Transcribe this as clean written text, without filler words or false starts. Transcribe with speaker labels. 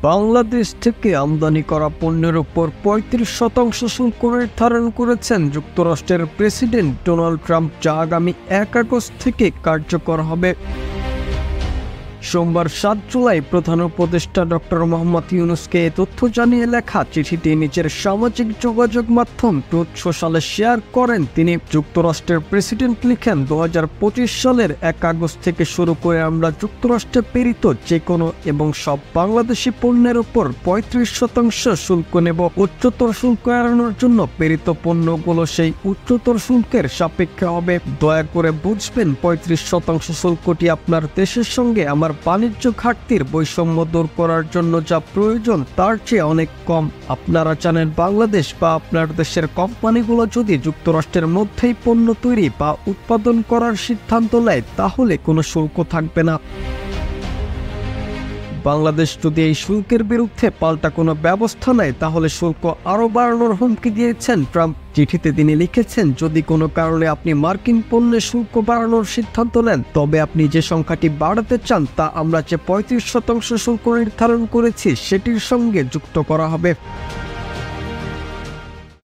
Speaker 1: বাংলাদেশ থেকে আমদানি করা পণ্যের উপর ৩৫% শুল্ক নির্ধারণ করেছেন যুক্তরাষ্ট্রের প্রেসিডেন্ট ডোনাল্ড ট্রাম্প, যা আগামী ১ আগস্ট থেকে কার্যকর হবে। সোমবার ৭ জুলাই প্রধান উপদেষ্টা ডক্টর মোহাম্মদ ইউনূসকে এ তথ্য জানিয়ে লেখা চিঠিটি নিজের সামাজিক যোগাযোগ মাধ্যম ট্রুথ সোশ্যালে শেয়ার করেন তিনি। যুক্তরাষ্ট্রের প্রেসিডেন্ট লিখেন, ২০২৫ সালের ১ আগস্ট থেকে শুরু করে আমরা যুক্তরাষ্ট্রে প্রেরিত যে কোনো এবং সব বাংলাদেশি পণ্যের উপর ৩৫% শুল্ক নেব। উচ্চতর শুল্ক এড়ানোর জন্য প্রেরিত পণ্যগুলো সেই উচ্চতর শুল্কের সাপেক্ষে হবে। দয়া করে বুঝবেন, ৩৫% শুল্কটি আপনার দেশের সঙ্গে আমার বাণিজ্য ঘাটতির বৈষম্য দূর করার জন্য যা প্রয়োজন তার চেয়ে অনেক কম। আপনারা জানেন, বাংলাদেশ বা আপনার দেশের কোম্পানিগুলো যদি যুক্তরাষ্ট্রের মধ্যেই পণ্য তৈরি বা উৎপাদন করার সিদ্ধান্ত নেয় তাহলে কোনো শুল্ক থাকবে না। বাংলাদেশ যদি এই শুল্কের বিরুদ্ধে পাল্টা কোনো ব্যবস্থা নেয় তাহলে শুল্ক আরও বাড়ানোর হুমকি দিয়েছেন ট্রাম্প। চিঠিতে তিনি লিখেছেন, যদি কোনো কারণে আপনি মার্কিন পণ্যে শুল্ক বাড়ানোর সিদ্ধান্ত নেন তবে আপনি যে সংখ্যাটি বাড়াতে চান তা আমরা যে ৩৫% শুল্ক নির্ধারণ করেছি সেটির সঙ্গে যুক্ত করা হবে।